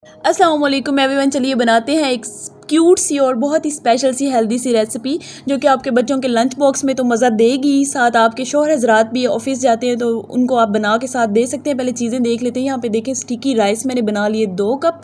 अस्सलाम वालेकुम एवरीवन। चलिए बनाते हैं एक क्यूट सी और बहुत ही स्पेशल सी हेल्दी सी रेसिपी जो कि आपके बच्चों के लंच बॉक्स में तो मज़ा देगी। साथ आपके शौहर हजरात भी ऑफिस जाते हैं तो उनको आप बना के साथ दे सकते हैं। पहले चीज़ें देख लेते हैं। यहाँ पे देखें स्टिकी राइस मैंने बना लिए 2 कप,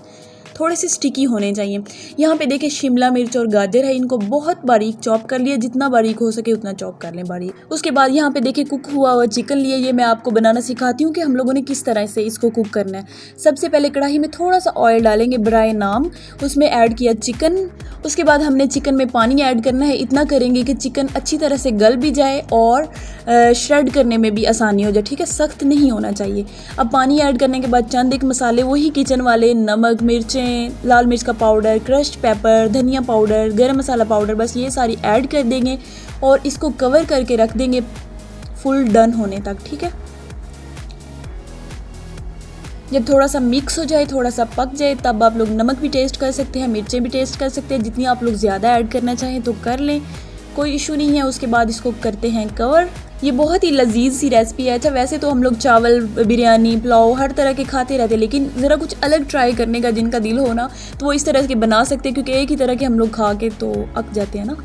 थोड़े से स्टिकी होने चाहिए। यहाँ पे देखें शिमला मिर्च और गाजर है, इनको बहुत बारीक चॉप कर लिया, जितना बारीक हो सके उतना चॉप कर लें बारीक। उसके बाद यहाँ पे देखें कुक हुआ हुआ चिकन लिए। ये मैं आपको बनाना सिखाती हूँ कि हम लोगों ने किस तरह से इसको कुक करना है। सबसे पहले कढ़ाई में थोड़ा सा ऑयल डालेंगे बराए नाम, उसमें ऐड किया चिकन। उसके बाद हमने चिकन में पानी ऐड करना है। इतना करेंगे कि चिकन अच्छी तरह से गल भी जाए और श्रेड करने में भी आसानी हो जाए, ठीक है, सख्त नहीं होना चाहिए। अब पानी ऐड करने के बाद चंद एक मसाले वही किचन वाले, नमक, मिर्चें, लाल मिर्च का पाउडर, क्रश्ड पेपर, धनिया पाउडर, गरम मसाला पाउडर, बस ये सारी ऐड कर देंगे और इसको कवर करके रख देंगे फुल डन होने तक, ठीक है। जब थोड़ा सा मिक्स हो जाए, थोड़ा सा पक जाए, तब आप लोग नमक भी टेस्ट कर सकते हैं, मिर्चें भी टेस्ट कर सकते हैं। जितनी आप लोग ज़्यादा ऐड करना चाहें तो कर लें, कोई इशू नहीं है। उसके बाद इसको करते हैं कवर। ये बहुत ही लजीज सी रेसिपी है। अच्छा, वैसे तो हम लोग चावल, बिरयानी, पुलाव हर तरह के खाते रहते हैं, लेकिन ज़रा कुछ अलग ट्राई करने का जिनका दिल हो ना, तो वो इस तरह के बना सकते हैं, क्योंकि एक ही तरह के हम लोग खा के तो अक जाते हैं ना।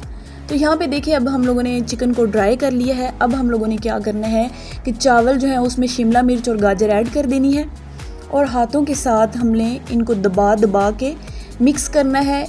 तो यहाँ पे देखिए अब हम लोगों ने चिकन को ड्राई कर लिया है। अब हम लोगों ने क्या करना है कि चावल जो है उसमें शिमला मिर्च और गाजर ऐड कर देनी है और हाथों के साथ हमने इनको दबा दबा के मिक्स करना है।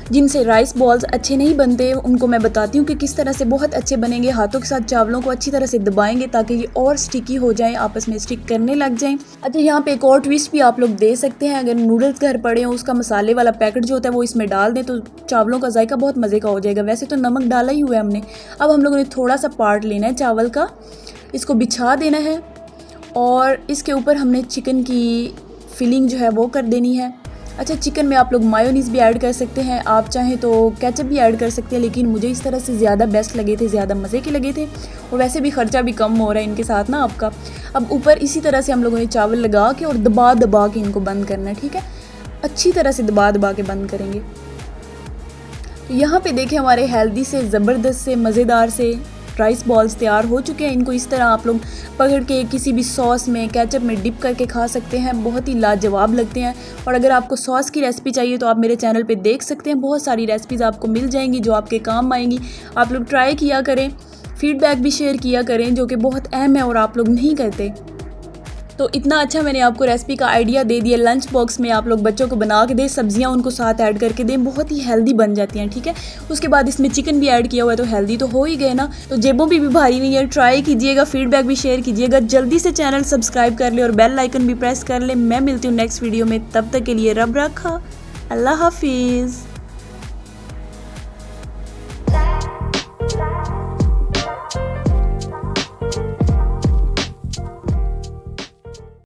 जिनसे राइस बॉल्स अच्छे नहीं बनते उनको मैं बताती हूँ कि किस तरह से बहुत अच्छे बनेंगे। हाथों के साथ चावलों को अच्छी तरह से दबाएंगे ताकि ये और स्टिकी हो जाए, आपस में स्टिक करने लग जाएं। अच्छा, यहाँ पे एक और ट्विस्ट भी आप लोग दे सकते हैं। अगर नूडल्स घर पड़े हो, उसका मसाले वाला पैकेट जो होता है वो इसमें डाल दें तो चावलों का जायका बहुत मज़े का हो जाएगा। वैसे तो नमक डाला ही हुआ है हमने। अब हम लोगों ने थोड़ा सा पार्ट लेना है चावल का, इसको बिछा देना है और इसके ऊपर हमने चिकन की फिलिंग जो है वो कर देनी है। अच्छा, चिकन में आप लोग मायोनीज़ भी ऐड कर सकते हैं, आप चाहें तो केचप भी ऐड कर सकते हैं, लेकिन मुझे इस तरह से ज़्यादा बेस्ट लगे थे, ज़्यादा मज़े के लगे थे और वैसे भी ख़र्चा भी कम हो रहा है इनके साथ ना आपका। अब ऊपर इसी तरह से हम लोगों ने चावल लगा के और दबा दबा के इनको बंद करना है, ठीक है, अच्छी तरह से दबा दबा के बंद करेंगे। तो यहाँ पे देखें हमारे हेल्दी से, ज़बरदस्त से, मज़ेदार से राइस बॉल्स तैयार हो चुके हैं। इनको इस तरह आप लोग पकड़ के किसी भी सॉस में, केचप में डिप करके खा सकते हैं, बहुत ही लाजवाब लगते हैं। और अगर आपको सॉस की रेसिपी चाहिए तो आप मेरे चैनल पे देख सकते हैं, बहुत सारी रेसिपीज़ आपको मिल जाएंगी जो आपके काम आएंगी। आप लोग ट्राई किया करें, फीडबैक भी शेयर किया करें, जो कि बहुत अहम है और आप लोग नहीं करते। तो इतना अच्छा मैंने आपको रेसिपी का आइडिया दे दिया। लंच बॉक्स में आप लोग बच्चों को बना के दें, सब्जियां उनको साथ ऐड करके दें, बहुत ही हेल्दी बन जाती हैं, ठीक है। उसके बाद इसमें चिकन भी ऐड किया हुआ है तो हेल्दी तो हो ही गए ना, तो जेबों भी भारी नहीं है। ट्राई कीजिएगा, फीडबैक भी शेयर कीजिएगा, जल्दी से चैनल सब्सक्राइब कर ले और बेल आइकन भी प्रेस कर ले। मैं मिलती हूँ नेक्स्ट वीडियो में, तब तक के लिए रब रखा, अल्लाह हाफिज़।